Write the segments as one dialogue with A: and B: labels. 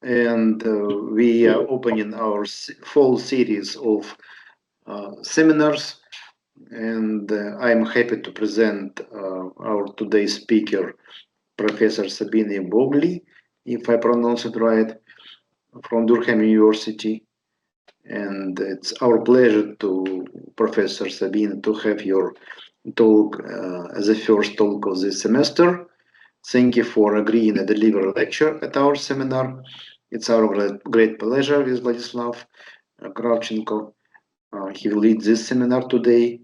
A: and we are opening our fall series of seminars. And I'm happy to present our today's speaker, Professor Sabine Boegli, if I pronounce it right, from Durham University. And it's our pleasure to Professor Sabine to have your talk as the first talk of this semester. Thank you for agreeing to deliver a lecture at our seminar. It's our great pleasure with Vladislav Kravchenko. He will lead this seminar today.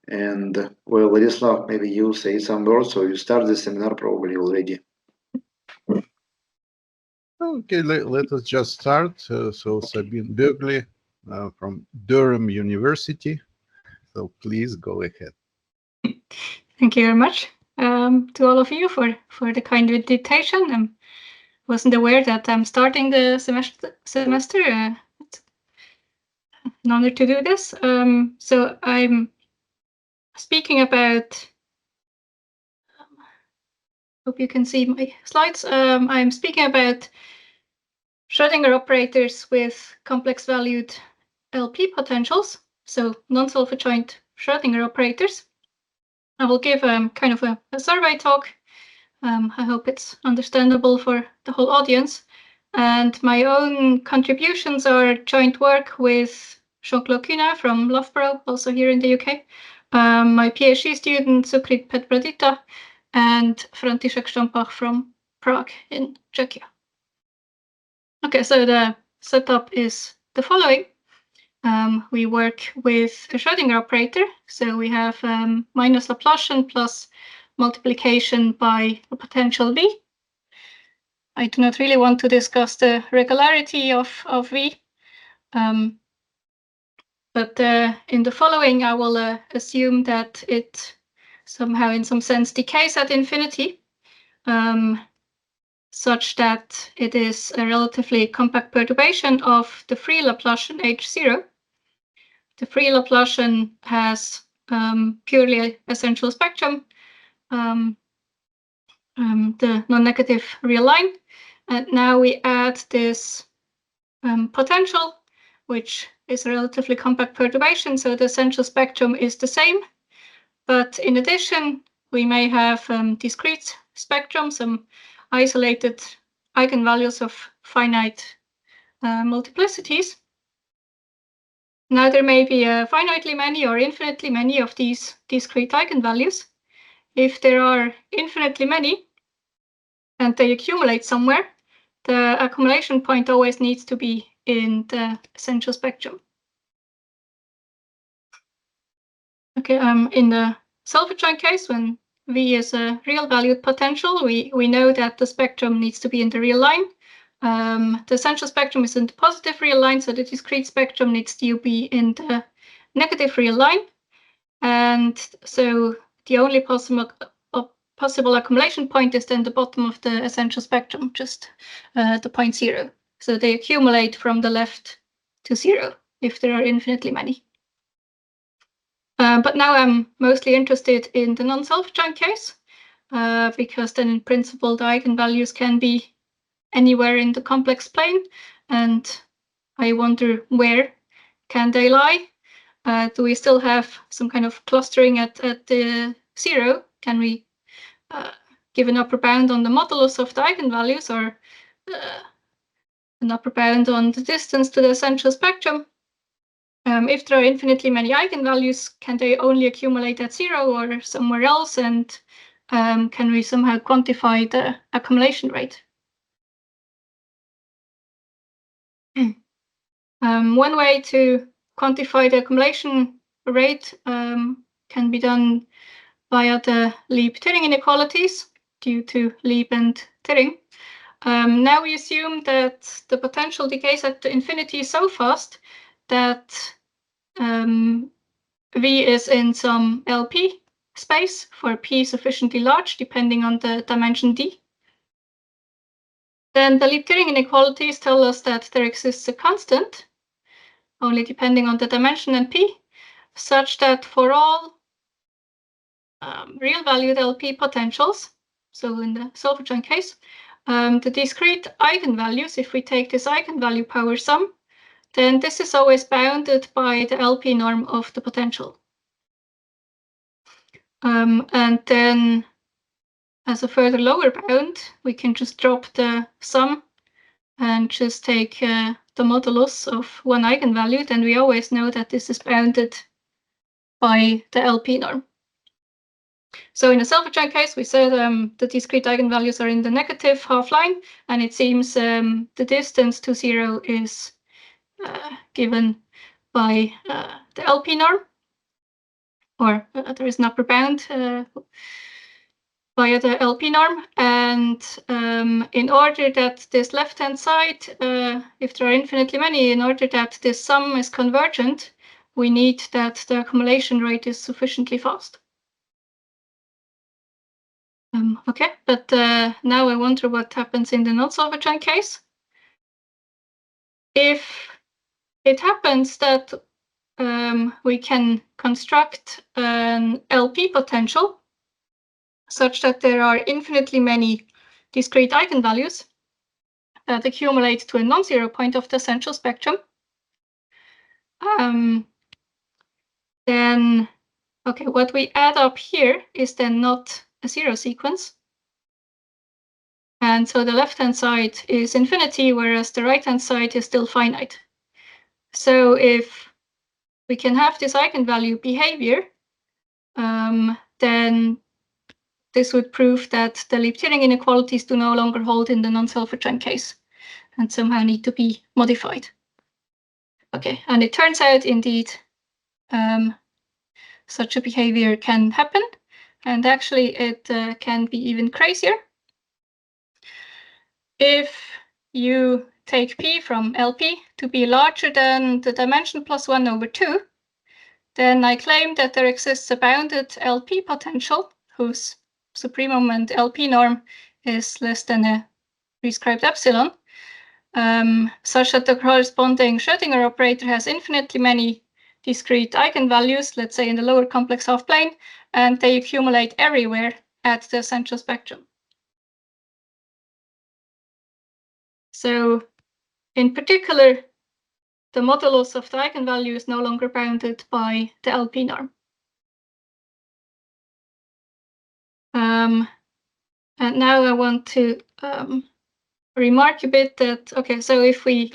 A: And well, Vladislav, maybe you say some words, so you start the seminar probably already.
B: Okay, let us just start. So Sabine Boegli from Durham University. So please go ahead.
C: Thank you very much to all of you for the kind invitation. I wasn't aware that I'm starting the semester. It's an honor to do this. So I'm speaking about, hope you can see my slides. I'm speaking about Schrödinger operators with complex valued LP potentials, so non-self-adjoint Schrödinger operators. I will give kind of a survey talk. I hope it's understandable for the whole audience. And my own contributions are joint work with Jean-Claude Cunin from Loughborough, also here in the UK, my PhD student Sucrit Petradita, and František Štompach from Prague in Czechia. Okay, so the setup is the following. We work with a Schrödinger operator. So we have minus Laplacian plus multiplication by a potential V. I do not really want to discuss the regularity of V. But in the following, I will assume that it somehow in some sense decays at infinity, such that it is a relatively compact perturbation of the free Laplacian H0. The free Laplacian has purely essential spectrum, the non-negative real line. And now we add this potential, which is a relatively compact perturbation, so the essential spectrum is the same. But in addition, we may have discrete spectrum, some isolated eigenvalues of finite multiplicities. Now there may be finitely many or infinitely many of these discrete eigenvalues. If there are infinitely many and they accumulate somewhere, the accumulation point always needs to be in the essential spectrum. Okay, in the self-adjoint case, when V is a real valued potential, we know that the spectrum needs to be in the real line. The essential spectrum is in the positive real line, so the discrete spectrum needs to be in the negative real line. And so the only possible accumulation point is then the bottom of the essential spectrum, just the point 0. So they accumulate from the left to 0 if there are infinitely many. But now I'm mostly interested in the non-self-adjoint case, because then in principle the eigenvalues can be anywhere in the complex plane, and I wonder where can they lie? Do we still have some kind of clustering at the 0? Can we give an upper bound on the modulus of the eigenvalues, or an upper bound on the distance to the essential spectrum? If there are infinitely many eigenvalues, can they only accumulate at 0 or somewhere else? And can we somehow quantify the accumulation rate? One way to quantify the accumulation rate can be done via the Lieb-Thirring inequalities due to Lieb and Thirring. Now we assume that the potential decays at infinity so fast that V is in some LP space for P sufficiently large, depending on the dimension D. Then the Lieb-Thirring inequalities tell us that there exists a constant, only depending on the dimension and P, such that for all real valued LP potentials, so in the self-adjoint case, the discrete eigenvalues, if we take this eigenvalue power sum, then this is always bounded by the LP norm of the potential. And then as a further lower bound, we can just drop the sum and just take the modulus of one eigenvalue. Then we always know that this is bounded by the LP norm. So in the self-adjoint case, we said the discrete eigenvalues are in the negative half line, and it seems the distance to 0 is given by the LP norm, or there is an upper bound via the LP norm. And in order that this left-hand side, if there are infinitely many, in order that this sum is convergent, we need that the accumulation rate is sufficiently fast. Okay, but now I wonder what happens in the non-self-adjoint case. If it happens that we can construct an LP potential such that there are infinitely many discrete eigenvalues that accumulate to a non-zero point of the essential spectrum, then, okay, what we add up here is then not a zero sequence. And so the left-hand side is infinity, whereas the right-hand side is still finite. So if we can have this eigenvalue behavior, then this would prove that the Lipschitz inequalities do no longer hold in the non-self-adjoint case and somehow need to be modified. Okay, and it turns out indeed such a behavior can happen, and actually it can be even crazier. If you take P from LP to be larger than the dimension +1/2, then I claim that there exists a bounded LP potential whose supreme moment LP norm is less than a prescribed epsilon, such that the corresponding Schrödinger operator has infinitely many discrete eigenvalues, let's say in the lower complex half plane, and they accumulate everywhere at the essential spectrum. So in particular, the modulus of the eigenvalue is no longer bounded by the LP norm. And now I want to remark a bit that, okay, so if we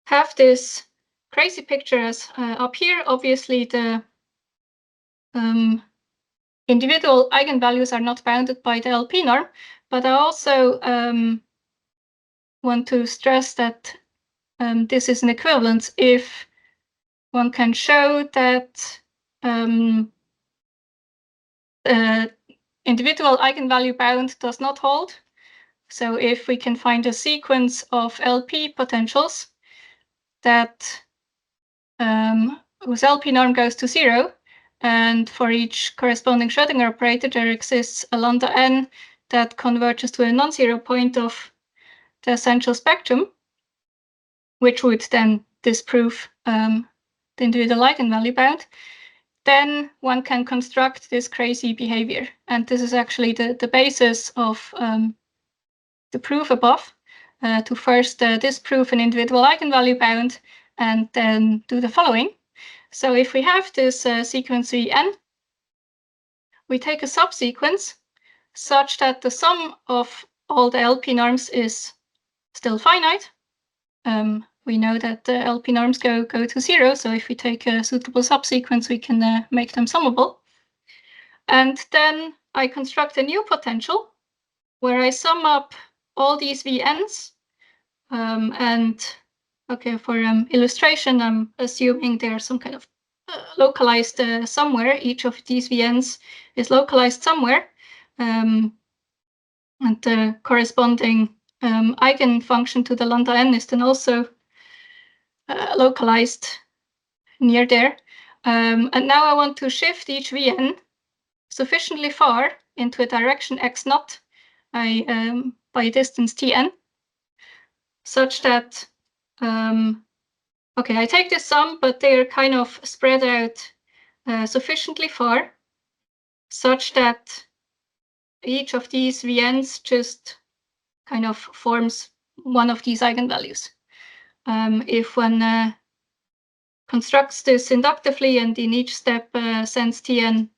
C: have this crazy picture as up here, obviously the individual eigenvalues are not bounded by the LP norm, but I also want to stress that this is an equivalence if one can show that individual eigenvalue bound does not hold. So if we can find a sequence of LP potentials that whose LP norm goes to 0, and for each corresponding Schrödinger operator there exists a lambda n that converges to a non-zero point of the essential spectrum, which would then disprove the individual eigenvalue bound, then one can construct this crazy behavior. And this is actually the basis of the proof above, to first disprove an individual eigenvalue bound and then do the following. So if we have this sequence Vn, we take a subsequence such that the sum of all the LP norms is still finite. We know that the LP norms go to 0, so if we take a suitable subsequence, we can make them summable. And then I construct a new potential where I sum up all these Vn's, and okay, for illustration, I'm assuming they are some kind of localized somewhere. Each of these Vn's is localized somewhere, and the corresponding eigenfunction to the lambda n is then also localized near there. And now I want to shift each Vn sufficiently far into a direction x0 by a distance Tn, such that okay, I take this sum, but they are kind of spread out sufficiently far, such that each of these Vn's just kind of forms one of these eigenvalues. If one constructs this inductively and in each step sends Tn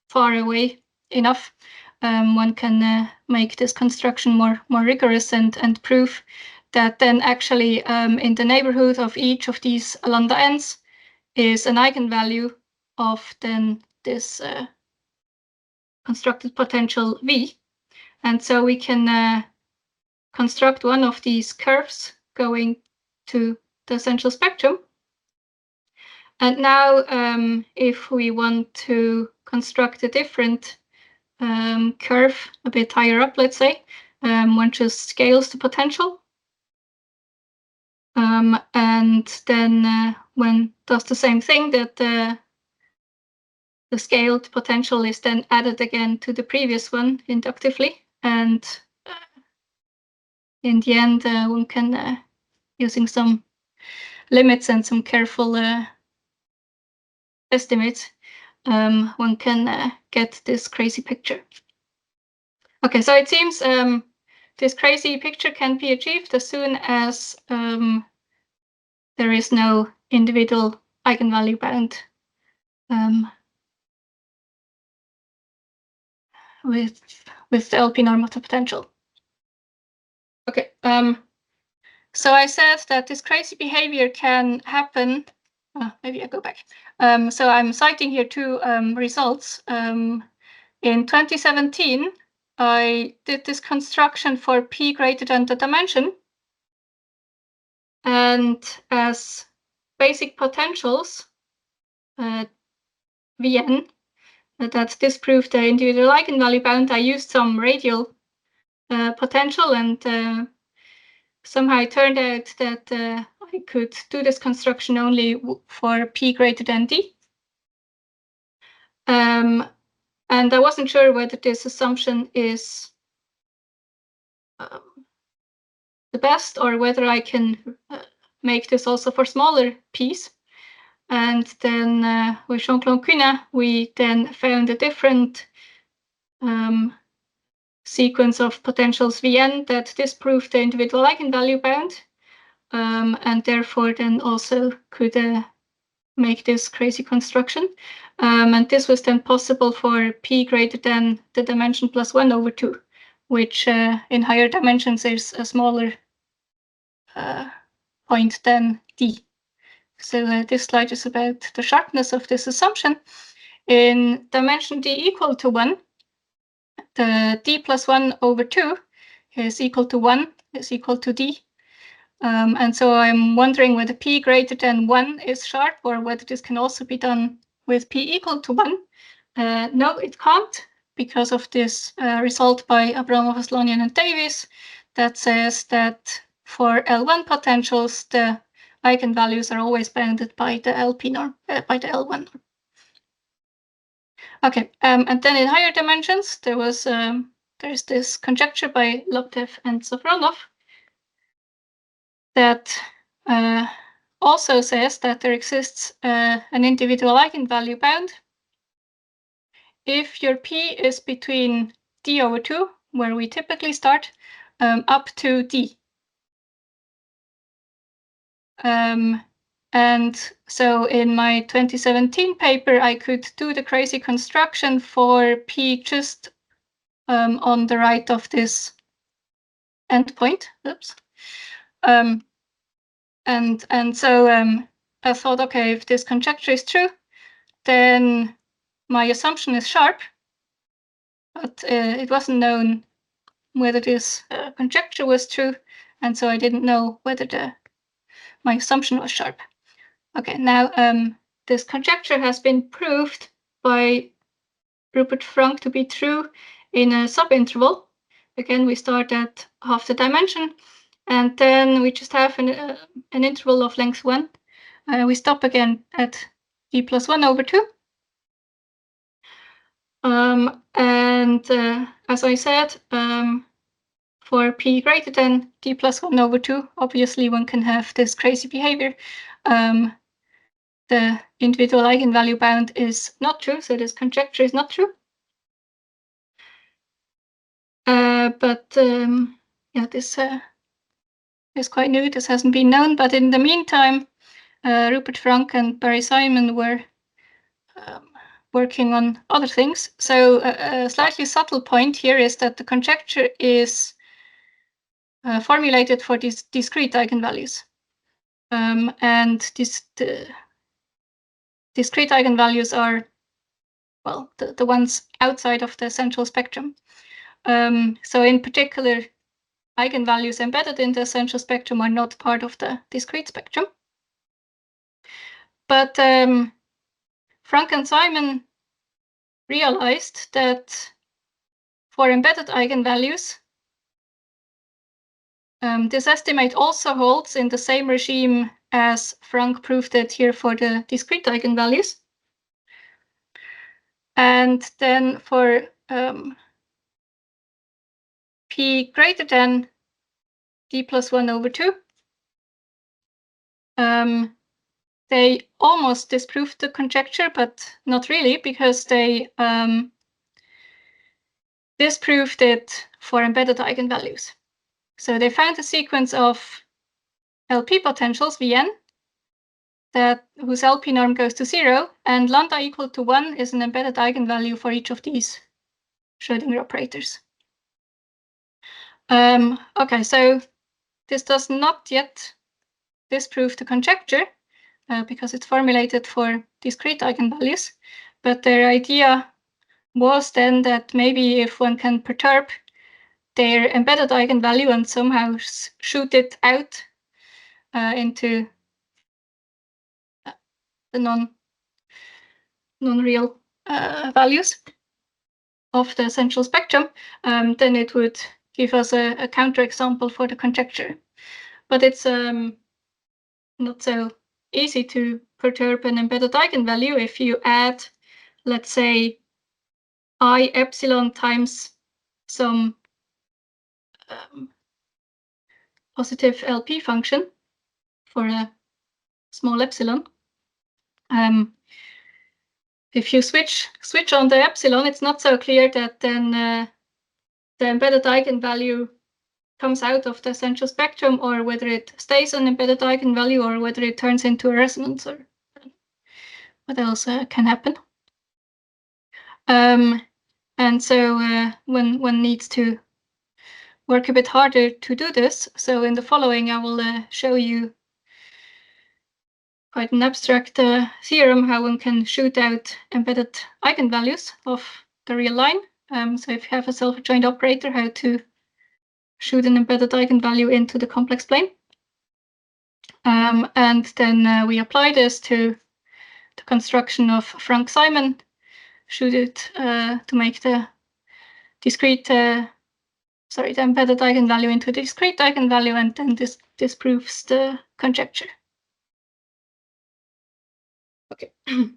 C: far away enough, one can make this construction more rigorous and prove that then actually in the neighborhood of each of these lambda n's is an eigenvalue of then this constructed potential V. And so we can construct one of these curves going to the central spectrum. And now if we want to construct a different curve a bit higher up, let's say, one just scales the potential. And then one does the same thing, that the scaled potential is then added again to the previous one inductively. And in the end, one can, using some limits and some careful estimates, one can get this crazy picture. Okay, so it seems this crazy picture can be achieved as soon as there is no individual eigenvalue bound with the LP norm of the potential. Okay, so I said that this crazy behavior can happen. Maybe I go back. So I'm citing here two results. In 2017, I did this construction for p greater than the dimension. And as basic potentials, Vn, that disproved the individual eigenvalue bound, I used some radial potential, and somehow it turned out that I could do this construction only for p greater than d. And I wasn't sure whether this assumption is the best, or whether I can make this also for smaller p's. And then with Jean-Claude Cunha, we then found a different sequence of potentials Vn that disproved the individual eigenvalue bound, and therefore then also could make this crazy construction. And this was then possible for p greater than the dimension plus 1/2, which in higher dimensions is a smaller point than d. So this slide is about the sharpness of this assumption. In dimension d equal to 1, the d plus 1/2 is equal to 1, is equal to d. And so I'm wondering whether p greater than 1 is sharp, or whether this can also be done with p equal to 1. No, it can't, because of this result by Abramov, Aslanian, and Davis that says that for L1 potentials, the eigenvalues are always bounded by the LP norm, by the L1 norm. Okay, and then in higher dimensions, there's this conjecture by Lobtev and Safronov that also says that there exists an individual eigenvalue bound if your p is between d/2, where we typically start, up to d. And so in my 2017 paper, I could do the crazy construction for p just on the right of this endpoint. Oops. And so I thought, okay, if this conjecture is true, then my assumption is sharp, but it wasn't known whether this conjecture was true, and so I didn't know whether my assumption was sharp. Okay, now this conjecture has been proved by Rupert Frank to be true in a subinterval. Again, we start at half the dimension, and then we just have an interval of length 1. We stop again at d plus 1/2. And as I said, for p greater than d plus 1/2, obviously one can have this crazy behavior. The individual eigenvalue bound is not true, so this conjecture is not true. but yeah, this is quite new. This hasn't been known, but in the meantime, Rupert Frank and Barry Simon were working on other things. So a slightly subtle point here is that the conjecture is formulated for these discrete eigenvalues. And the discrete eigenvalues are, well, the ones outside of the central spectrum. So in particular, eigenvalues embedded in the central spectrum are not part of the discrete spectrum. But Frank and Simon realized that for embedded eigenvalues, this estimate also holds in the same regime as Frank proved it here for the discrete eigenvalues. And then for p greater than d plus 1 over 2, they almost disproved the conjecture, but not really, because they disproved it for embedded eigenvalues. So they found a sequence of LP potentials, Vn, whose LP norm goes to 0, and lambda equal to 1 is an embedded eigenvalue for each of these Schrödinger operators. Okay, so this does not yet disprove the conjecture, because it's formulated for discrete eigenvalues, but their idea was then that maybe if one can perturb their embedded eigenvalue and somehow shoot it out into the non-real values of the central spectrum, then it would give us a counterexample for the conjecture. But it's not so easy to perturb an embedded eigenvalue if you add, let's say, I epsilon times some positive LP function for a small epsilon. If you switch on the epsilon, it's not so clear that then the embedded eigenvalue comes out of the central spectrum, or whether it stays an embedded eigenvalue, or whether it turns into a resonance, or what else can happen. And so one needs to work a bit harder to do this. So in the following, I will show you quite an abstract theorem how one can shoot out embedded eigenvalues of the real line. So if you have a self-adjoint operator, how to shoot an embedded eigenvalue into the complex plane. And then we apply this to the construction of Frank-Simon, shoot it to make the discrete, the embedded eigenvalue into the discrete eigenvalue, and then this disproves the conjecture. Okay,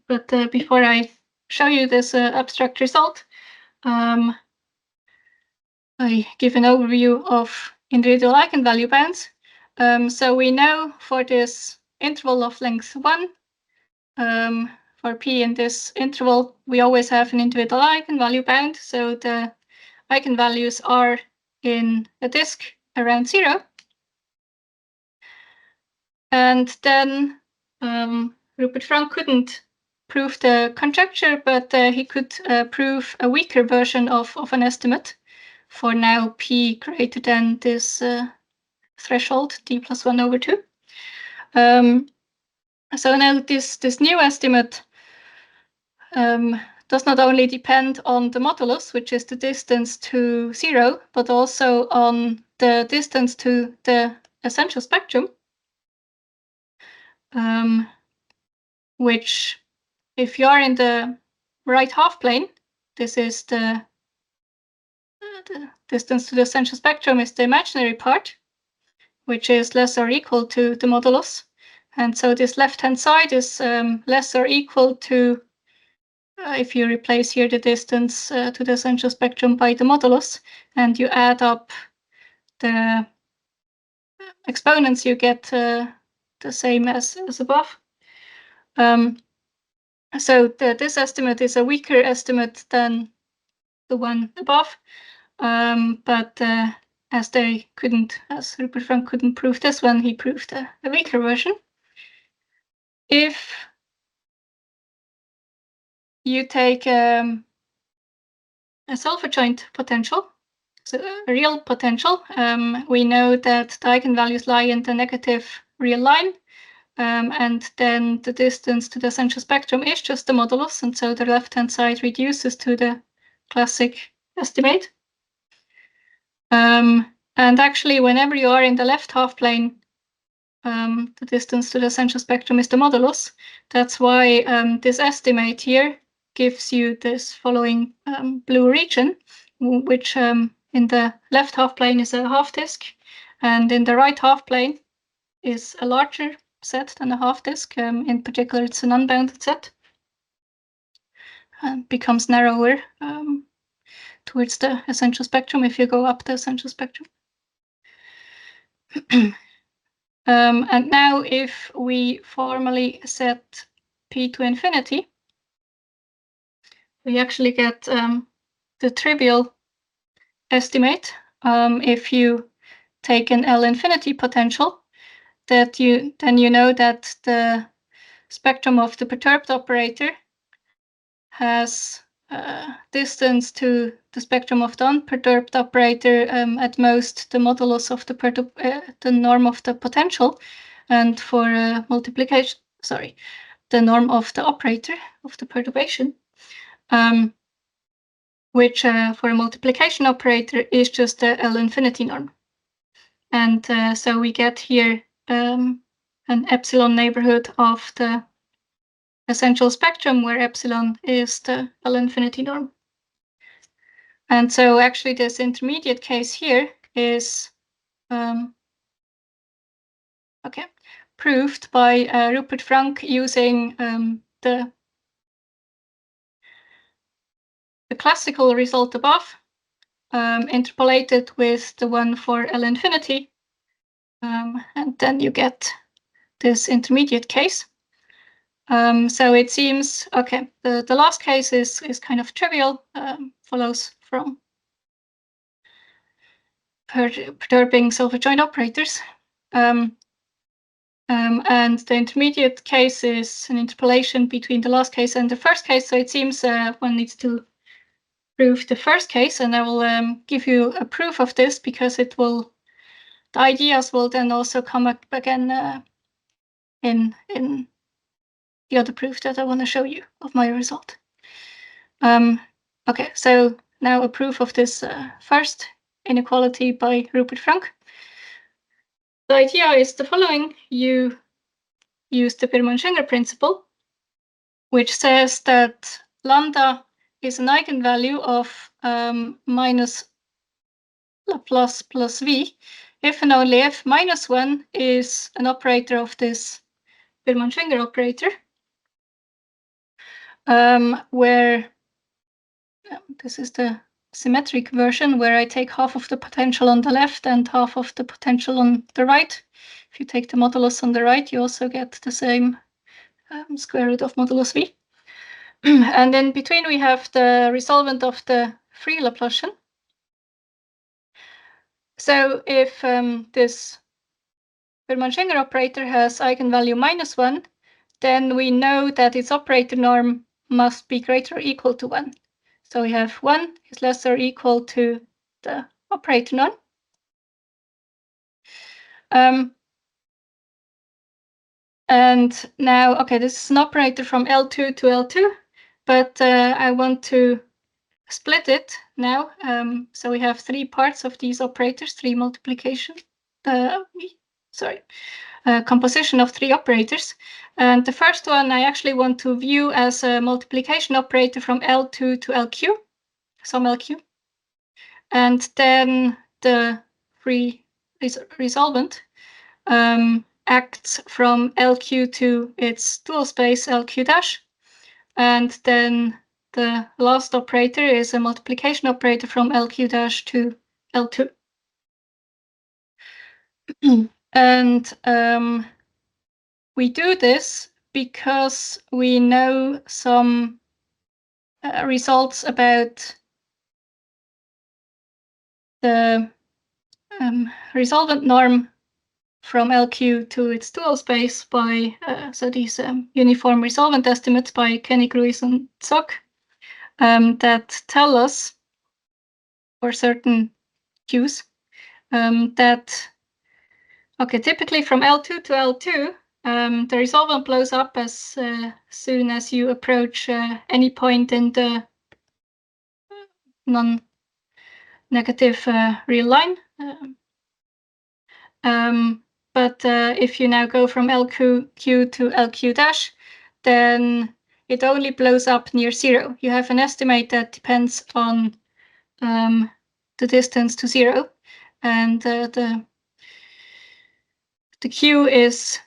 C: but before I show you this abstract result, I give an overview of individual eigenvalue bounds. So we know for this interval of length 1, for p in this interval, we always have an individual eigenvalue bound. So the eigenvalues are in a disk around 0. And then Rupert Frank couldn't prove the conjecture, but he could prove a weaker version of an estimate for now p greater than this threshold, d plus 1 over 2. So now this new estimate does not only depend on the modulus, which is the distance to 0, but also on the distance to the essential spectrum, which, if you are in the right half plane, this is the distance to the essential spectrum is the imaginary part, which is less or equal to the modulus. And so this left-hand side is less or equal to, if you replace here the distance to the essential spectrum by the modulus, and you add up the exponents, you get the same as above. So this estimate is a weaker estimate than the one above. but as Rupert Frank couldn't prove this one, he proved a weaker version. If you take a sulfur joint potential, so a real potential, we know that the eigenvalues lie in the negative real line, and then the distance to the essential spectrum is just the modulus, and so the left-hand side reduces to the classic estimate. And actually, whenever you are in the left half plane, the distance to the essential spectrum is the modulus. That's why this estimate here gives you this following blue region, which in the left half plane is a half disk, and in the right half plane is a larger set than a half disk. In particular, it's an unbounded set, and becomes narrower towards the essential spectrum if you go up the essential spectrum. And now if we formally set p to infinity, we actually get the trivial estimate. If you take an L infinity potential, then you know that the spectrum of the perturbed operator has distance to the spectrum of the unperturbed operator at most the modulus of the norm of the potential, and for multiplication, the norm of the operator of the perturbation, which for a multiplication operator is just the L infinity norm. And so we get here an epsilon neighborhood of the essential spectrum, where epsilon is the L infinity norm. And so actually this intermediate case here is proved by Rupert Frank using the classical result above, interpolated with the one for L infinity, and then you get this intermediate case. So it seems, okay, the last case is kind of trivial, follows from perturbing sulfur joint operators. And the intermediate case is an interpolation between the last case and the first case. So it seems one needs to prove the first case, and I will give you a proof of this, because the ideas will then also come up again in the other proof that I want to show you of my result. Okay, so now a proof of this first inequality by Rupert Frank. The idea is the following. You use the Birman-Schenger principle, which says that lambda is an eigenvalue of minus Laplace plus v, if and only if minus 1 is an operator of this Birman-Schenger operator, where this is the symmetric version, where I take half of the potential on the left and half of the potential on the right. If you take the modulus on the right, you also get the same square root of modulus v. And in between, we have the resolvent of the free Laplacian. So if this Birman-Schenger operator has eigenvalue minus 1, then we know that its operator norm must be greater or equal to 1. So we have 1 is less or equal to the operator norm. And now, okay, this is an operator from L2 to L2, but I want to split it now. So we have 3 parts of these operators, 3 multiplication, composition of 3 operators. And the first one I actually want to view as a multiplication operator from L2 to LQ, some LQ. And then the free resolvent acts from LQ to its dual space LQ dash. And then the last operator is a multiplication operator from LQ dash to L2. And we do this because we know some results about the resolvent norm from LQ to its dual space by so these uniform resolvent estimates by Koenig, Ruiz, and Zock that tell us for certain Qs that typically from L2 to L2 the resolvent blows up as soon as you approach any point in the non-negative real line. But if you now go from LQ to LQ dash, then it only blows up near zero. You have an estimate that depends on the distance to zero, and the Q is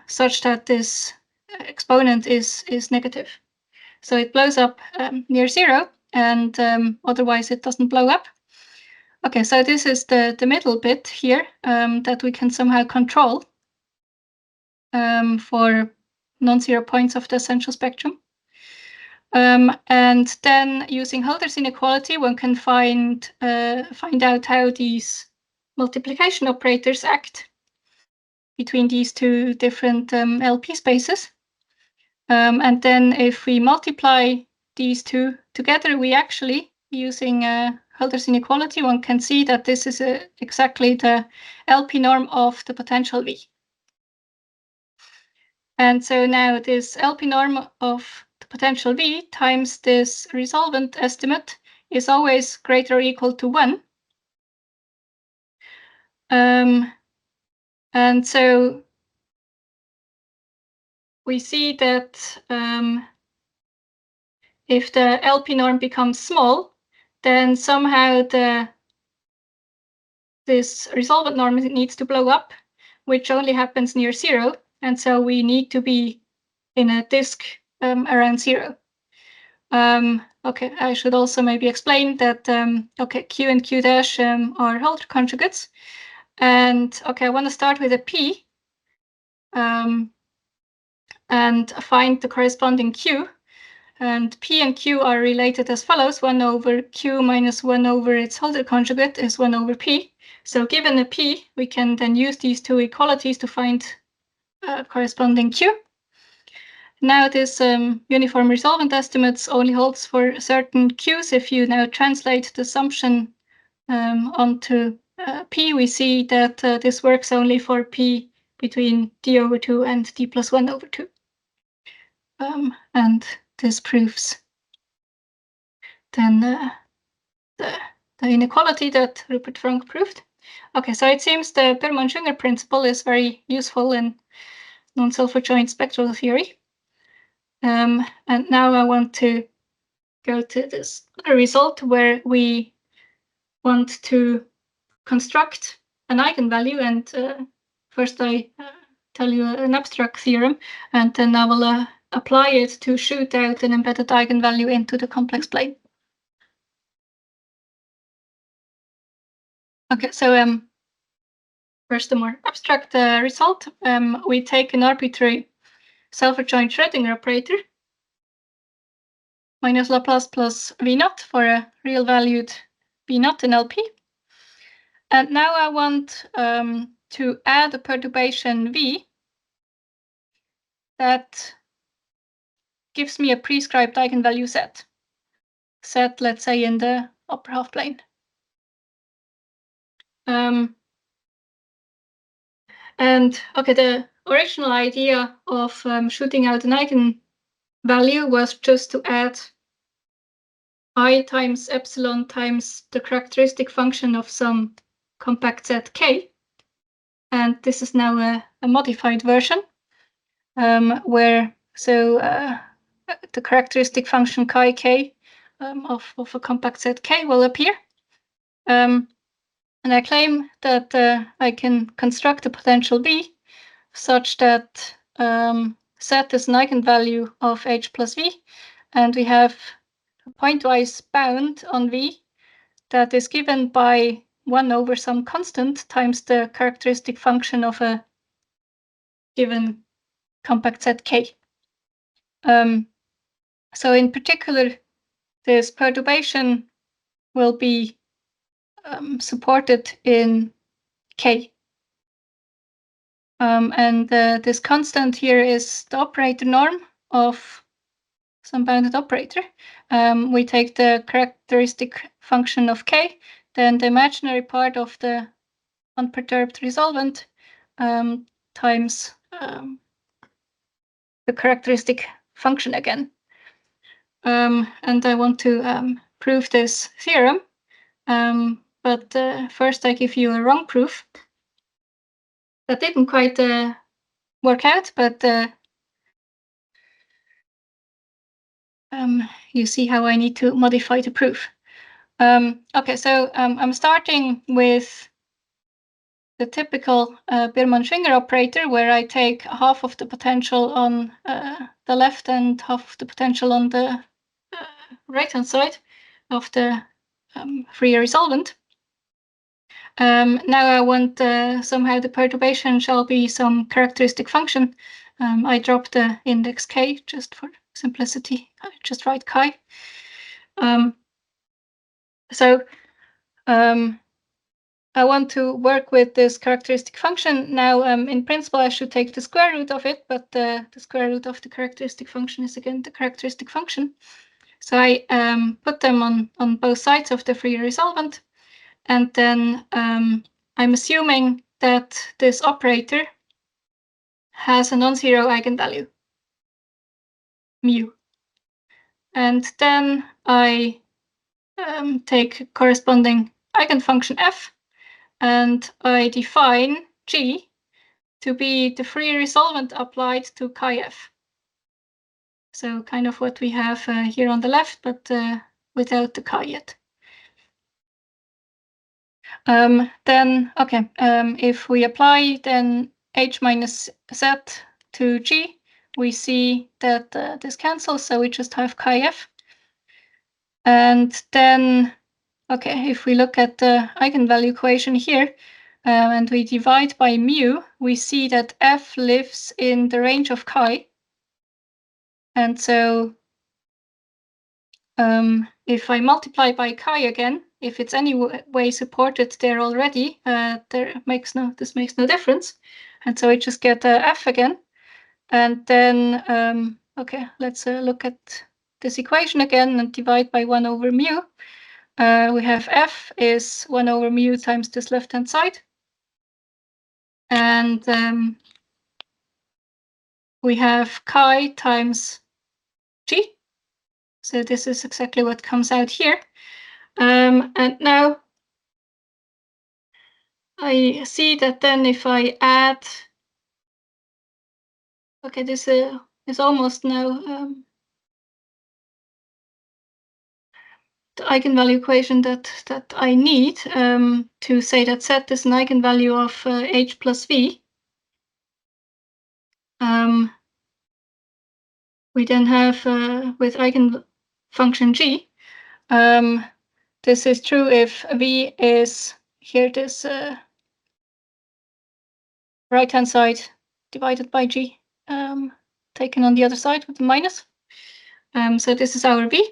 C: such that this exponent is negative. So it blows up near zero, and otherwise it doesn't blow up. Okay, so this is the middle bit here that we can somehow control for non-zero points of the essential spectrum. And then using Hölder's inequality, one can find out how these multiplication operators act between these two different LP spaces. And then if we multiply these two together, we actually, using Hölder's inequality, one can see that this is exactly the LP norm of the potential V. And so now this LP norm of the potential V times this resolvent estimate is always greater or equal to 1. And so we see that if the LP norm becomes small, then somehow this resolvent norm needs to blow up, which only happens near zero. And so we need to be in a disk around zero. Okay, I should also maybe explain that, Q and Q dash are Hölder conjugates. And I want to start with a P and find the corresponding Q. And P and Q are related as follows. 1 over Q minus 1 over its Hölder conjugate is 1 over P. So given a P, we can then use these two equalities to find corresponding Q. Now this uniform resolvent estimates only holds for certain Qs. If you now translate the assumption onto P, we see that this works only for P between d over 2 and d plus 1 over 2. And this proves then the inequality that Rupert Frank proved. Okay, so it seems the Biermann-Schwinger principle is very useful in non-self-adjoint spectral theory. And now I want to go to this result where we want to construct an eigenvalue. And first I tell you an abstract theorem, and then I will apply it to shoot out an embedded eigenvalue into the complex plane. Okay, so first the more abstract result. We take an arbitrary self-adjoint Schrödinger operator minus Laplace plus V naught for a real valued V naught in LP. And now I want to add a perturbation V that gives me a prescribed eigenvalue set, let's say, in the upper half plane. And the original idea of shooting out an eigenvalue was just to add I times epsilon times the characteristic function of some compact set K. And this is now a modified version where the characteristic function chi k of a compact set K will appear. And I claim that I can construct a potential V such that set is an eigenvalue of H plus V, and we have a pointwise bound on V that is given by 1 over some constant times the characteristic function of a given compact set K. So in particular, this perturbation will be supported in K. And this constant here is the operator norm of some bounded operator. We take the characteristic function of K, then the imaginary part of the unperturbed resolvent times the characteristic function again. And I want to prove this theorem, but first I give you a wrong proof. That didn't quite work out, but you see how I need to modify the proof. Okay, so I'm starting with the typical Biermann-Schwinger operator, where I take half of the potential on the left and half of the potential on the right-hand side of the free resolvent. Now I want somehow the perturbation shall be some characteristic function. I drop the index k just for simplicity. I just write chi. So I want to work with this characteristic function. Now, in principle, I should take the square root of it, but the square root of the characteristic function is again the characteristic function. So I put them on both sides of the free resolvent. And then I'm assuming that this operator has a non-zero eigenvalue, mu. And then I take corresponding eigenfunction f, and I define G to be the free resolvent applied to chi f. So kind of what we have here on the left, but without the chi yet. Then, okay, if we apply then h minus z to G, we see that this cancels, so we just have chi f. And then, okay, if we look at the eigenvalue equation here, and we divide by mu, we see that f lives in the range of chi. And so if I multiply by chi again, if it's any way supported there already, this makes no difference. And so I just get f again. And then, okay, let's look at this equation again and divide by 1 over mu. We have f is 1 over mu times this left-hand side. And we have chi times G. So this is exactly what comes out here. And now I see that then if I add, okay, this is almost now the eigenvalue equation that I need to say that z is an eigenvalue of h plus v. We then have with eigenfunction g, this is true if v is here this right-hand side divided by g, taken on the other side with the minus. So this is our v.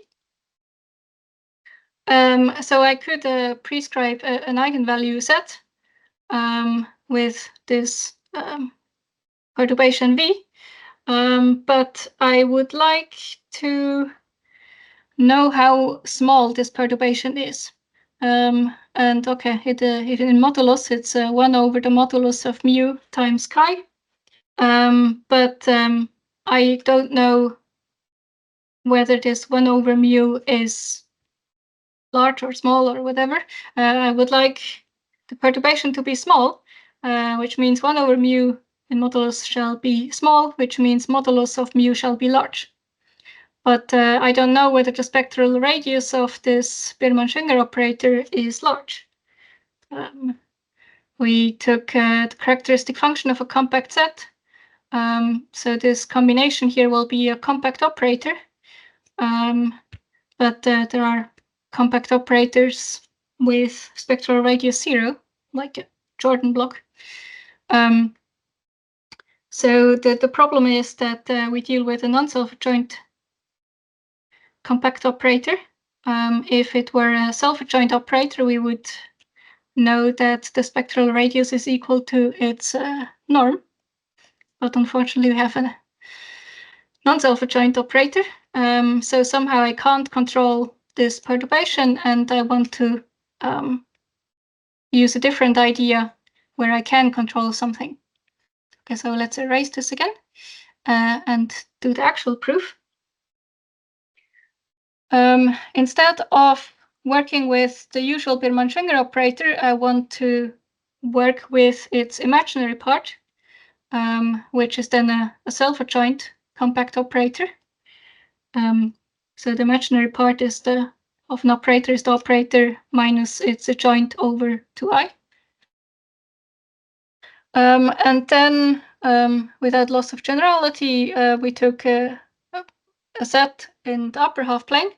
C: So I could prescribe an eigenvalue z with this perturbation v, but I would like to know how small this perturbation is. And okay, in modulus, it's 1 over the modulus of mu times chi. But I don't know whether this 1 over mu is large or small or whatever. I would like the perturbation to be small, which means 1 over mu in modulus shall be small, which means modulus of mu shall be large. But I don't know whether the spectral radius of this Biermann-Schwinger operator is large. We took the characteristic function of a compact set. So this combination here will be a compact operator. But there are compact operators with spectral radius 0, like a Jordan block. So the problem is that we deal with a non-self-adjoint compact operator. If it were a self-adjoint operator, we would know that the spectral radius is equal to its norm. But unfortunately, we have a non-self-adjoint operator. So somehow I can't control this perturbation, and I want to use a different idea where I can control something. Okay, so let's erase this again and do the actual proof. Instead of working with the usual Biermann-Schwinger operator, I want to work with its imaginary part, which is then a self-adjoint compact operator. So the imaginary part is of an operator is the operator minus its adjoint over 2i. And then, without loss of generality, we took a set in the upper half plane.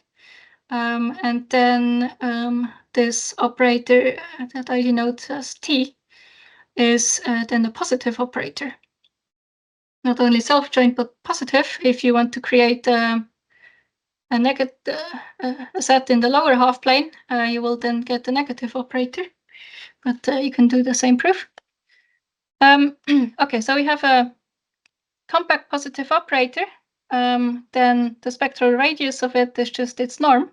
C: And then this operator that I denote as T is then a positive operator. Not only self-adjoint, but positive. If you want to create a set in the lower half plane, you will then get a negative operator. But you can do the same proof. Okay, so we have a compact positive operator. Then the spectral radius of it is just its norm.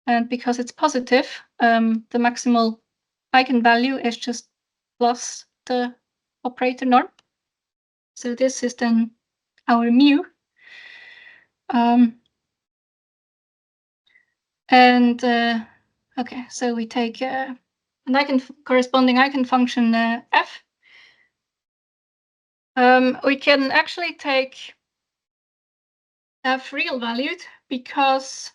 C: And because it's positive, the maximal eigenvalue is just plus the operator norm. So this is then our mu. Okay, so we take an corresponding eigenfunction f. We can actually take f real valued because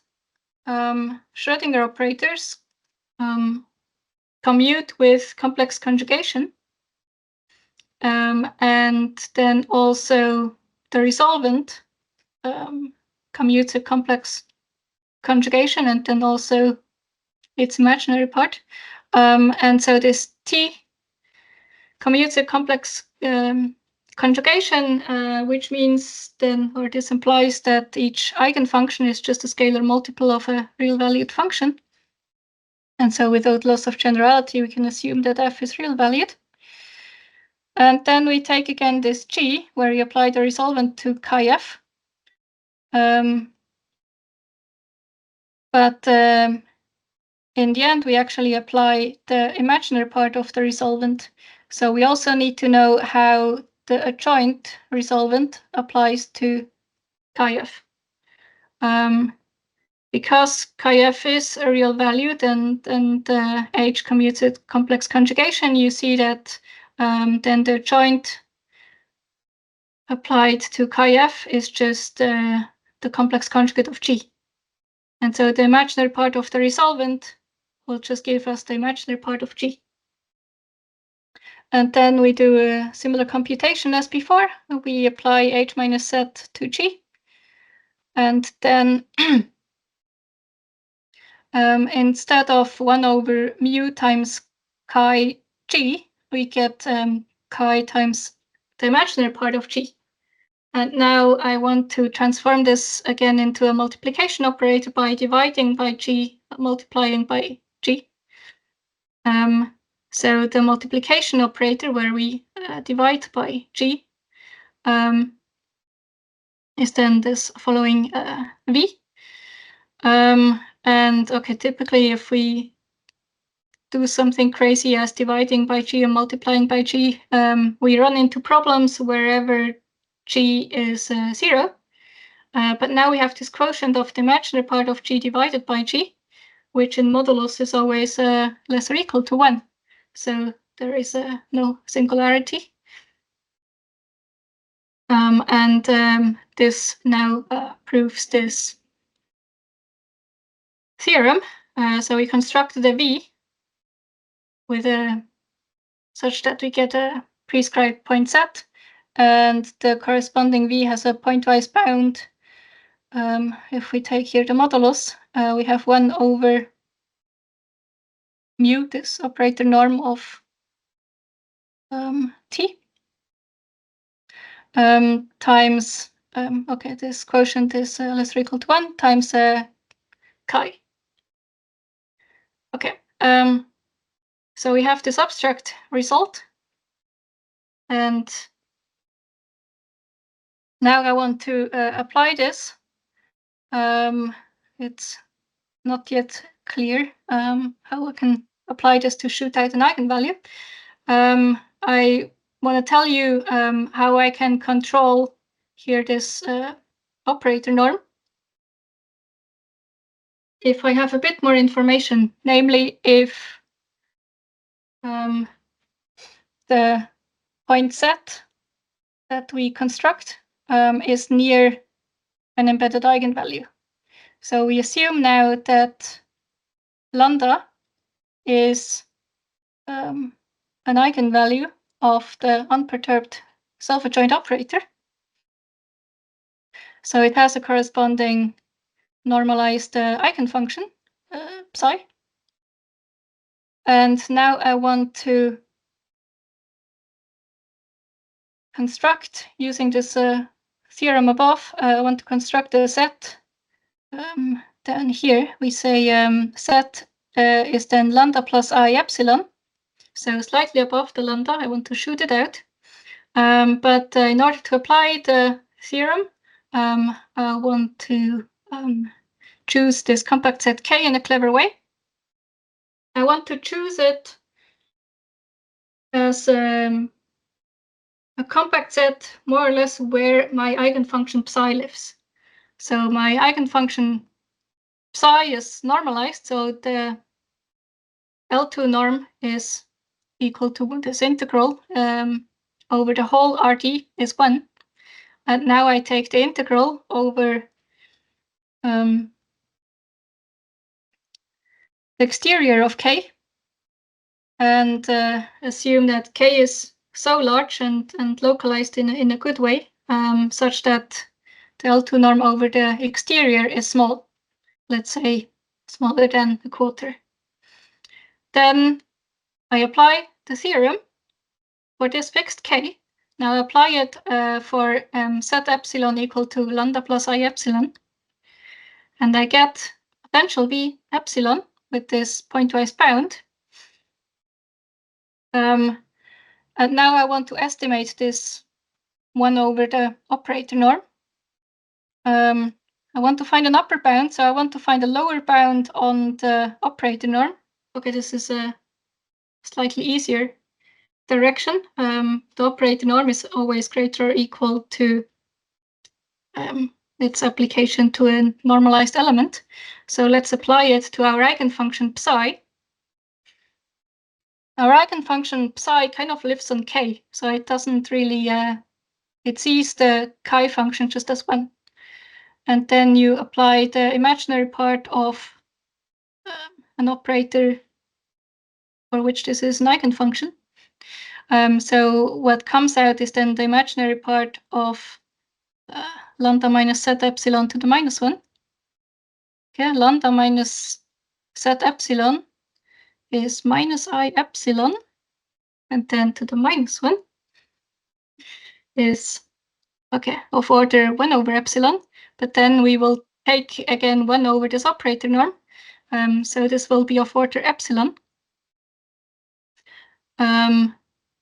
C: Schrödinger operators commute with complex conjugation. And then also the resolvent commutes a complex conjugation and then also its imaginary part. And so this T commutes a complex conjugation, which means then, or this implies that each eigenfunction is just a scalar multiple of a real valued function. And so without loss of generality, we can assume that f is real valued. And then we take again this G, where we apply the resolvent to chi f. But in the end, we actually apply the imaginary part of the resolvent. So we also need to know how the adjoint resolvent applies to chi f. Because chi f is a real value, then the H commuted complex conjugation, you see that then the adjoint applied to chi f is just the complex conjugate of G. And so the imaginary part of the resolvent will just give us the imaginary part of G. And then we do a similar computation as before. We apply H minus Z to G. And then instead of 1 over mu times chi G, we get chi times the imaginary part of G. And now I want to transform this again into a multiplication operator by dividing by G, multiplying by G. So the multiplication operator where we divide by G is then this following V. And okay, typically if we do something crazy as dividing by G and multiplying by G, we run into problems wherever G is 0. But now we have this quotient of the imaginary part of G divided by G, which in modulus is always less or equal to 1. So there is no singularity. And this now proves this theorem. So we constructed a V with such that we get a prescribed point set, and the corresponding V has a pointwise bound. If we take here the modulus, we have 1 over mu, this operator norm of T, times, okay, this quotient is less or equal to 1 times chi. Okay, So we have this abstract result. And now I want to apply this. It's not yet clear how I can apply this to shoot out an eigenvalue. I want to tell you how I can control here this operator norm. If I have a bit more information, namely if the point set that we construct is near an embedded eigenvalue. So we assume now that lambda is an eigenvalue of the unperturbed self-adjoint operator. So it has a corresponding normalized eigenfunction, psi. And now I want to construct, using this theorem above, I want to construct a set. Then here we say set is then lambda plus I epsilon. So slightly above the lambda, I want to shoot it out. But in order to apply the theorem, I want to choose this compact set K in a clever way. I want to choose it as a compact set more or less where my eigenfunction psi lives. So my eigenfunction psi is normalized, so the L2 norm is equal to this integral over the whole RT is 1. And now I take the integral over the exterior of K and assume that K is so large and localized in a good way, such that the L2 norm over the exterior is small, let's say smaller than a quarter. Then I apply the theorem for this fixed K. Now I apply it for set epsilon equal to lambda plus I epsilon. And I get potential V epsilon with this pointwise bound. And now I want to estimate this 1 over the operator norm. I want to find an upper bound, so I want to find a lower bound on the operator norm. Okay, this is a slightly easier direction. The operator norm is always greater or equal to its application to a normalized element. So let's apply it to our eigenfunction psi. Our eigenfunction psi kind of lives on K, so it doesn't really, it sees the chi function just as 1. And then you apply the imaginary part of an operator for which this is an eigenfunction. So what comes out is then the imaginary part of lambda minus z epsilon to the minus 1. Okay, lambda minus z epsilon is minus I epsilon, and then to the minus 1 is, okay, of order 1 over epsilon, but then we will take again 1 over this operator norm. So this will be of order epsilon.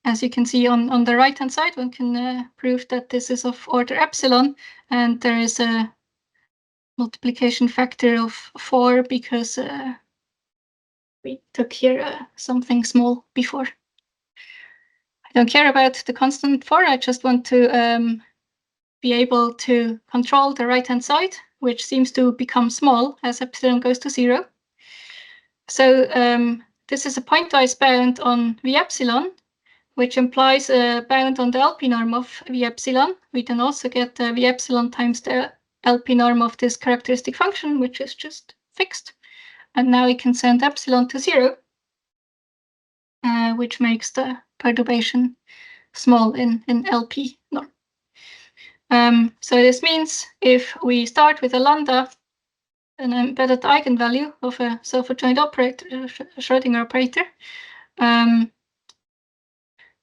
C: As you can see on the right-hand side, one can prove that this is of order epsilon, and there is a multiplication factor of 4 because we took here something small before. I don't care about the constant 4, I just want to be able to control the right-hand side, which seems to become small as epsilon goes to 0. So this is a pointwise bound on V epsilon, which implies a bound on the LP norm of V epsilon. We can also get V epsilon times the LP norm of this characteristic function, which is just fixed. And now we can send epsilon to 0, which makes the perturbation small in LP norm. So this means if we start with a lambda, an embedded eigenvalue of a self-adjoint operator, a Schrödinger operator,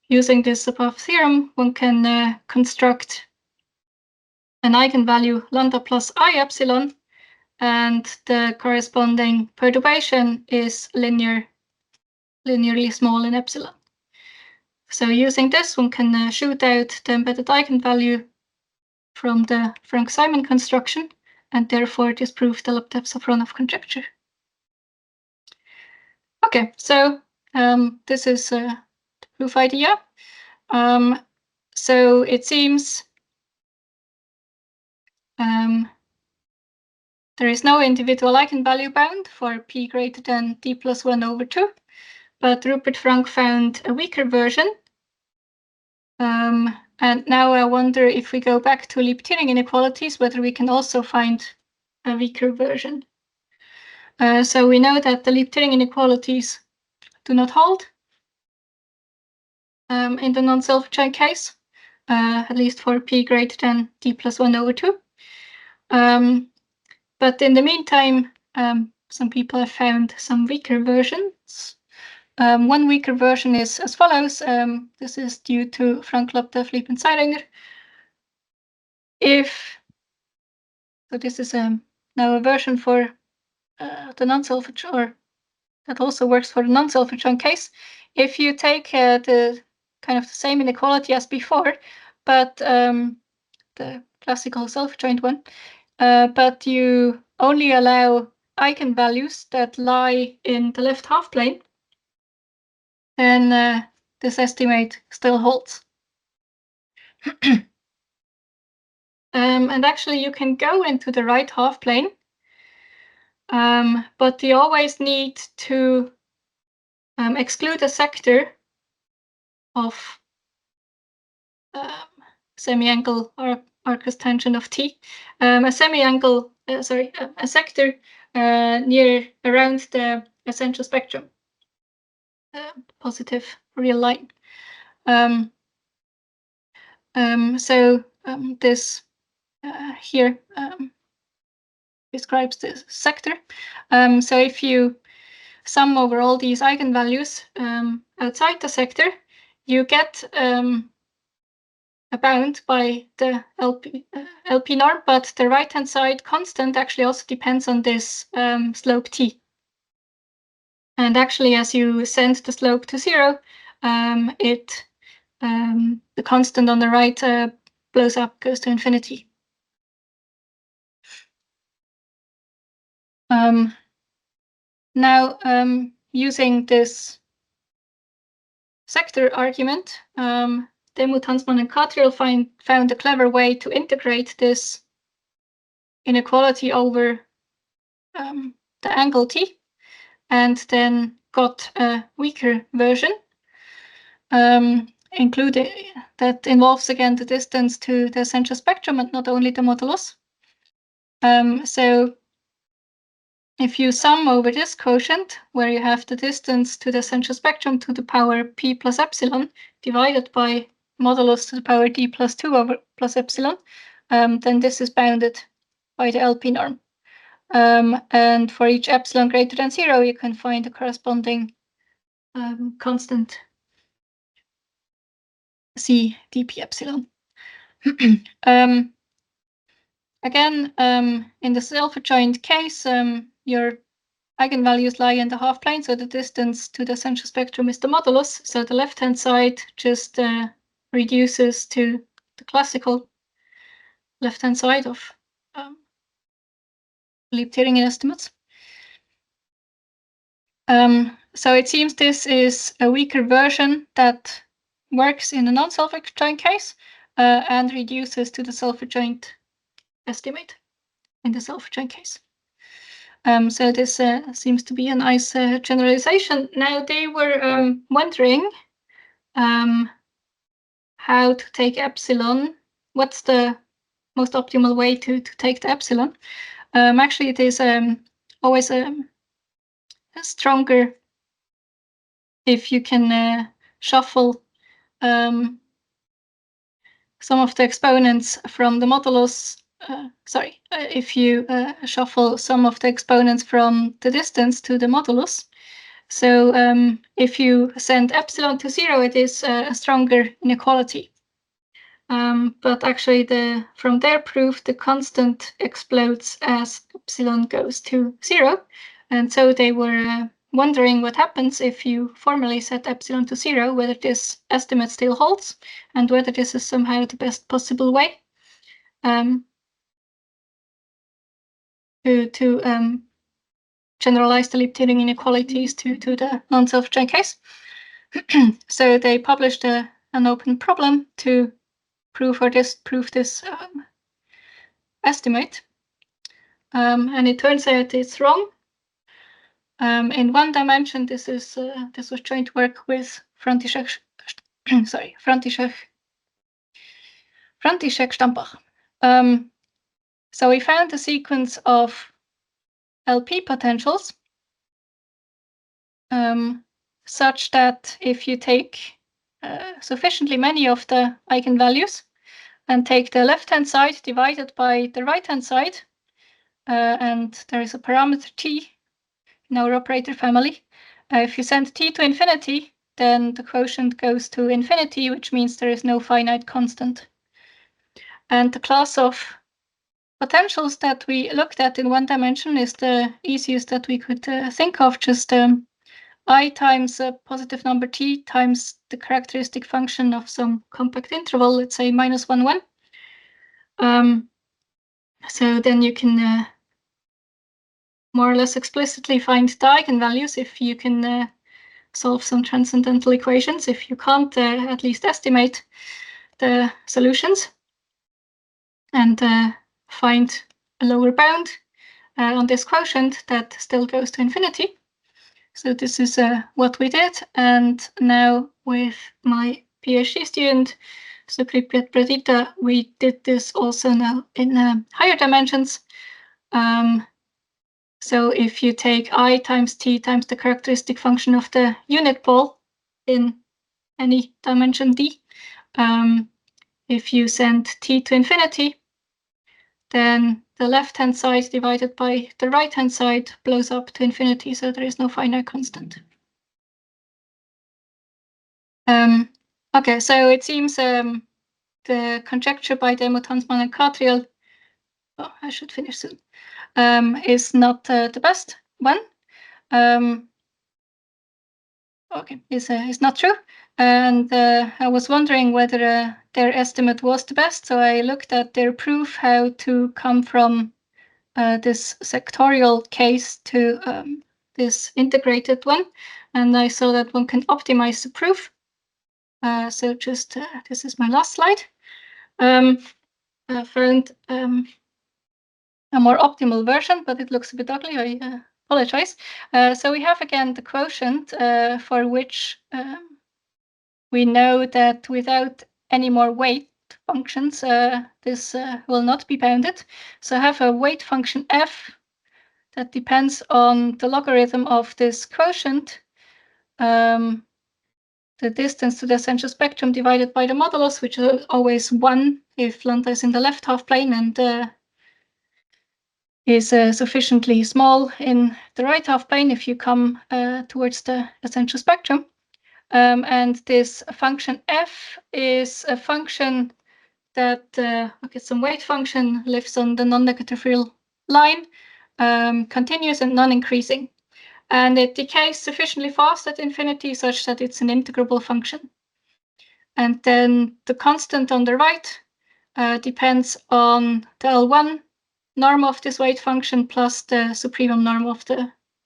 C: using this above theorem, one can construct an eigenvalue lambda plus I epsilon, and the corresponding perturbation is linear linearly small in epsilon. So using this, one can shoot out the embedded eigenvalue from the Frank-Simon construction, and therefore disprove the Laptev-Safronov conjecture. Okay, so this is the proof idea. So it seems there is no individual eigenvalue bound for p greater than d plus 1 over 2, but Rupert Frank found a weaker version. And now I wonder if we go back to Liptiering inequalities, whether we can also find a weaker version. So we know that the Liptiering inequalities do not hold in the non-self-adjoint case, at least for p greater than d plus 1 over 2. But in the meantime, some people have found some weaker versions. One weaker version is as follows. This is due to Frank, Laptev, Lieb, and Zeiringer. So this is now a version for the non-self-adjoint, or that also works for the non-self-adjoint case. If you take the kind of the same inequality as before, but the classical self-adjoint one, but you only allow eigenvalues that lie in the left half plane, then this estimate still holds. And actually you can go into the right half plane, but you always need to exclude a sector of semi-angle Arcus tangent of t, a semi-angle, a sector near around the essential spectrum, positive real line. So this here describes this sector. So if you sum over all these eigenvalues outside the sector, you get a bound by the LP norm, but the right-hand side constant actually also depends on this slope t. And actually, as you send the slope to 0, the constant on the right blows up, goes to infinity. Now, using this sector argument, Demuth, Hansmann, and Catriel found a clever way to integrate this inequality over the angle t, and then got a weaker version, including that involves again the distance to the essential spectrum and not only the modulus. So if you sum over this quotient, where you have the distance to the essential spectrum to the power p plus epsilon divided by modulus to the power d plus 2 over plus epsilon, then this is bounded by the LP norm. And for each epsilon greater than 0, you can find a corresponding constant c dp epsilon. Again, in the self-adjoint case, your eigenvalues lie in the half plane, so the distance to the essential spectrum is the modulus. So the left-hand side just reduces to the classical left-hand side of Liptiering estimates. So it seems this is a weaker version that works in a non-self-adjoint case and reduces to the self-adjoint estimate in the self-adjoint case. So this seems to be a nice generalization. Now they were wondering how to take epsilon. What's the most optimal way to take the epsilon? Actually, it is always stronger if you can shuffle some of the exponents from the modulus. If you shuffle some of the exponents from the distance to the modulus. So if you send epsilon to 0, it is a stronger inequality. But actually, from their proof, the constant explodes as epsilon goes to 0. And so they were wondering what happens if you formally set epsilon to 0, whether this estimate still holds, and whether this is somehow the best possible way to generalize the Liptirian inequalities to the non-self-adjoint case. So they published an open problem to prove or disprove this estimate, and it turns out it's wrong. In one dimension, this was joint work with František Stampach. So we found a sequence of LP potentials such that if you take sufficiently many of the eigenvalues and take the left-hand side divided by the right-hand side, and there is a parameter t in our operator family. If you send t to infinity, then the quotient goes to infinity, which means there is no finite constant. And the class of potentials that we looked at in one dimension is the easiest that we could think of, just I times a positive number t times the characteristic function of some compact interval, let's say -1, 1. So then you can more or less explicitly find the eigenvalues if you can solve some transcendental equations. If you can't, at least estimate the solutions and find a lower bound on this quotient that still goes to infinity. So this is what we did, and now with my PhD student, so Pripyat Pradita, we did this also now in higher dimensions. So if you take I times t times the characteristic function of the unit pole in any dimension d, if you send t to infinity, then the left-hand side divided by the right-hand side blows up to infinity, so there is no finite constant. Okay, so it seems the conjecture by Demuth-Hansmann and Catriel, oh, I should finish soon, is not the best one. Okay, is not true. And I was wondering whether their estimate was the best, so I looked at their proof how to come from this sectorial case to this integrated one, and I saw that one can optimize the proof. So just this is my last slide. I found a more optimal version, but it looks a bit ugly. I apologize. So we have again the quotient for which we know that without any more weight functions, this will not be bounded. So I have a weight function f that depends on the logarithm of this quotient, the distance to the essential spectrum divided by the modulus, which is always 1 if lambda is in the left half plane and is sufficiently small in the right half plane if you come towards the essential spectrum. And this function f is a function that, okay, some weight function lives on the non-negative real line, continuous and non-increasing. And it decays sufficiently fast at infinity such that it's an integrable function. And then the constant on the right depends on the L1 norm of this weight function plus the supremum norm of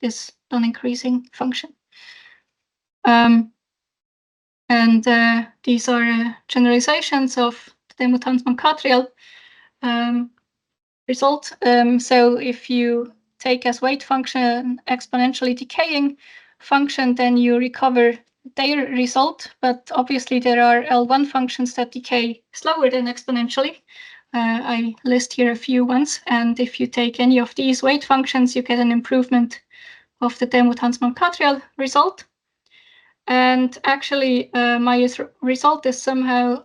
C: this non-increasing function. And these are generalizations of the Demuth-Hansmann-Catriel result. So if you take as weight function exponentially decaying function, then you recover their result. But obviously there are L1 functions that decay slower than exponentially. I list here a few ones. And if you take any of these weight functions, you get an improvement of the Demuth-Hansmann-Catriel result. And actually, my result is somehow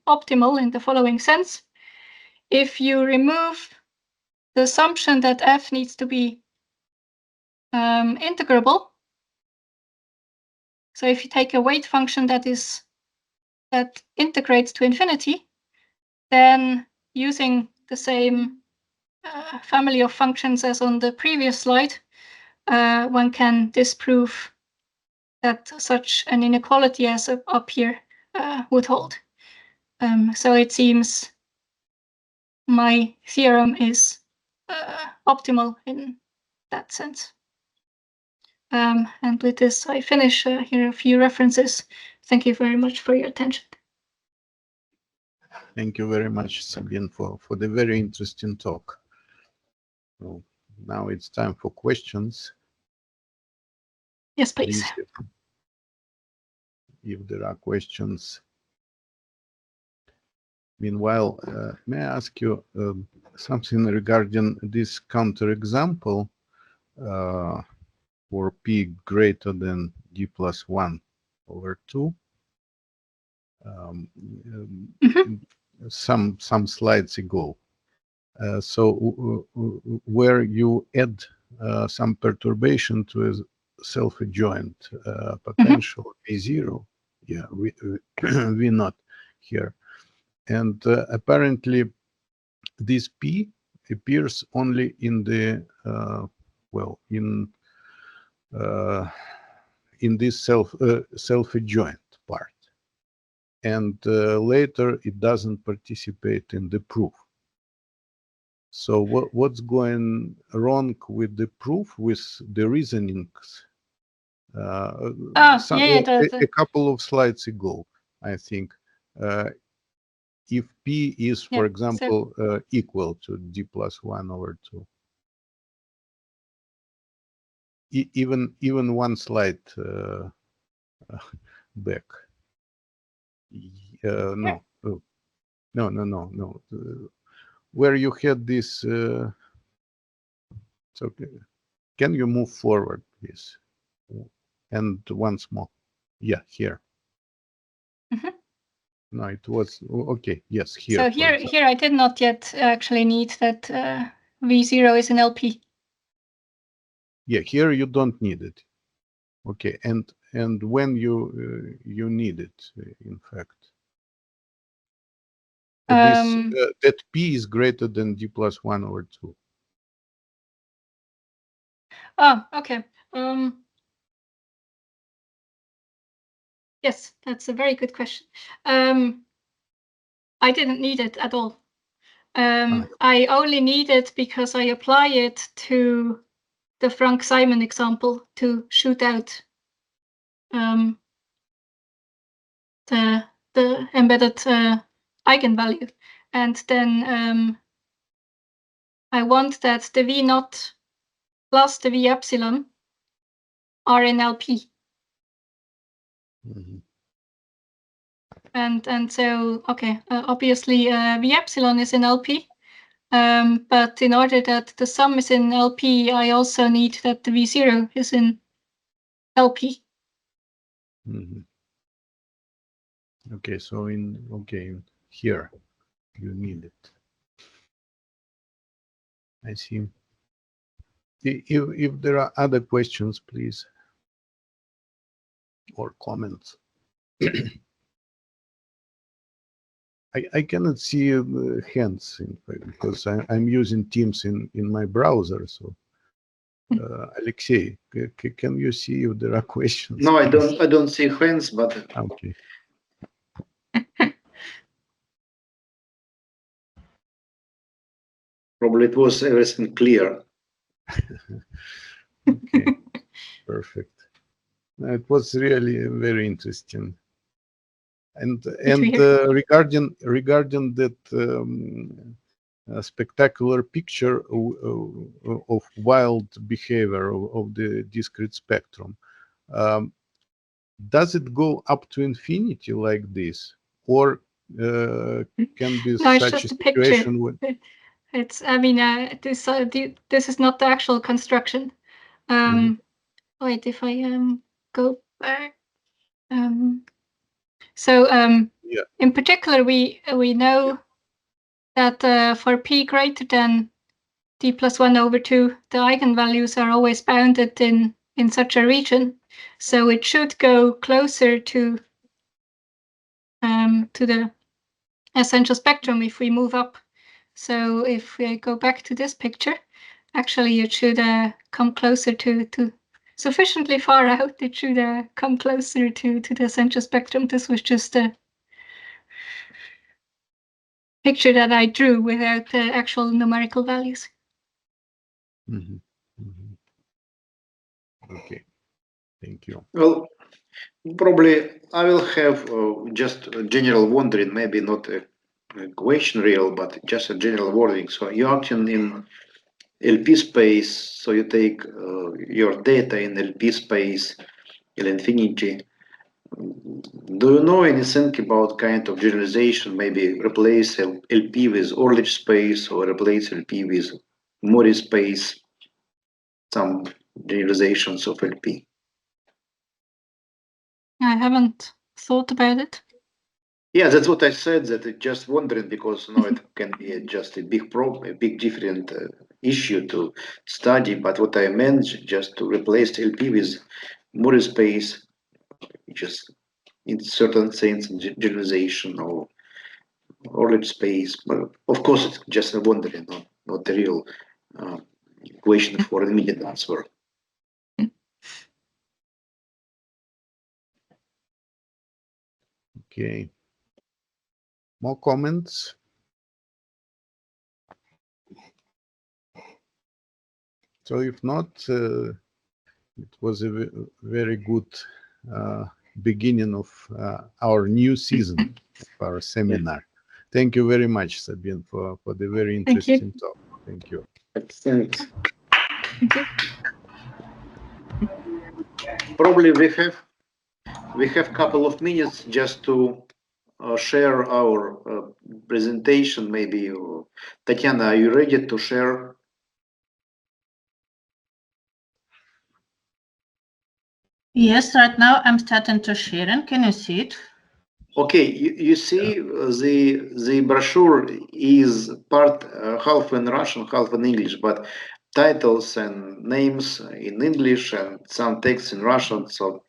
C: optimal in the following sense. If you remove the assumption that f needs to be integrable, so if you take a weight function that integrates to infinity, then using the same family of functions as on the previous slide, one can disprove that such an inequality as up here would hold. So it seems my theorem is optimal in that sense. And with this, I finish. Here are a few references. Thank you very much for your attention.
B: Thank you very much, Sabine, for the very interesting talk. So now it's time for questions.
C: Yes, please.
B: If there are questions. Meanwhile, may I ask you something regarding this counterexample for p greater than d plus 1 over 2? Some slides ago. So where you add some perturbation to a self-adjoint potential V0, yeah, we not here. And apparently this P appears only in the, in this self-adjoint part. And later it doesn't participate in the proof. So what's going wrong with the proof, with the reasonings? A couple of slides ago, I think, if P is, for example, equal to d plus 1 over 2. Even one slide back. No. Oh. No. Where you had this, it's okay. Can you move forward, please? And once more. Yeah, here. No, it was, okay, yes, here.
C: So here I did not yet actually need that V0 is an LP.
B: Yeah, here you don't need it. Okay, and when you need it, in fact. That P is greater than d plus 1 over 2.
C: Oh, okay. Yes, that's a very good question. I didn't need it at all. I only need it because I apply it to the Frank-Simon example to shoot out the embedded eigenvalue. And then I want that the V naught plus the V epsilon are in LP. And so, okay, obviously V epsilon is in LP. But in order that the sum is in LP, I also need that the V0 is in LP.
B: Okay, so here you need it. I see. If there are other questions, please, or comments. I cannot see hands, in fact, because I'm using Teams in my browser. So, Alexey, can you see if there are questions?
A: No, I don't see hands, but
B: okay.
A: Probably it was everything clear.
B: Okay, perfect. It was really very interesting. And regarding that spectacular picture of wild behavior of the discrete spectrum, does it go up to infinity like this, or can be such a situation with?
C: It's, I mean, this is not the actual construction. Wait, if I go back. In particular, we know that for P greater than d plus 1 over 2, the eigenvalues are always bounded in such a region. So it should go closer to the essential spectrum if we move up. So if we go back to this picture, actually it should come closer to sufficiently far out. It should come closer to the essential spectrum. This was just a picture that I drew without the actual numerical values.
B: Mhm, mhm. Okay, thank you.
A: Well, probably I will have just a general wondering, maybe not a question real, but just a general wording. So you're acting in LP space, so you take your data in LP space, L infinity. Do you know anything about kind of generalization? Maybe replace LP with Orlich space or replace LP with Mori space, some generalizations of LP.
C: I haven't thought about it.
A: Yeah, that's what I said. That it just wondering because it can be just a big problem, a big different issue to study. But what I meant just to replace LP with Mori space, just in certain sense generalization or Orlich space. But of course, it's just a wondering, not a real question for an immediate answer.
B: Okay. More comments? So if not, it was a very good beginning of our new season of our seminar. Thank you very much, Sabine, for the very interesting talk. Thank you.
A: Thanks.
C: Thank you.
A: Probably we have couple of minutes just to share our presentation. Maybe Tatiana, are you ready to share?
D: Yes, right now I'm starting to share. Can you see it?
A: Okay, you see the brochure is part half in Russian, half in English, but titles and names in English and some text in Russian. So,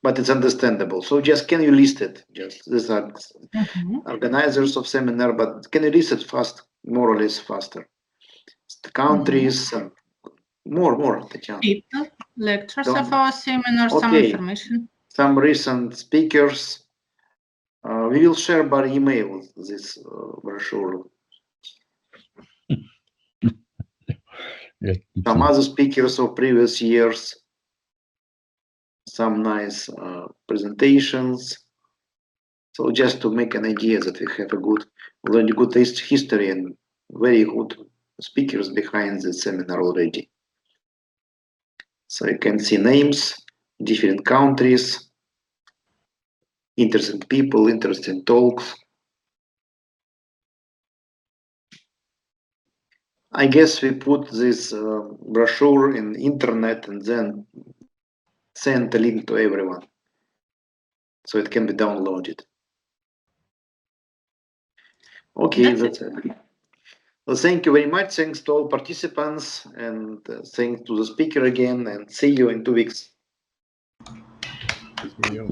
A: but it's understandable. So just can you list it? Just these are organizers of seminar, but can you list it fast, more or less faster? The countries and more, Tatiana.
D: People, lectures
A: So,
D: of our seminar, some
A: okay.
D: information.
A: Some recent speakers. We will share by email this brochure. Some other speakers of previous years. Some nice presentations. So just to make an idea that we have a good history and very good speakers behind the seminar already. So you can see names, different countries, interesting people, interesting talks. I guess we put this brochure in internet and then send a link to everyone so it can be downloaded. Okay, that's it. Well, thank you very much. Thanks to all participants and thanks to the speaker again, and see you in 2 weeks.
B: See you.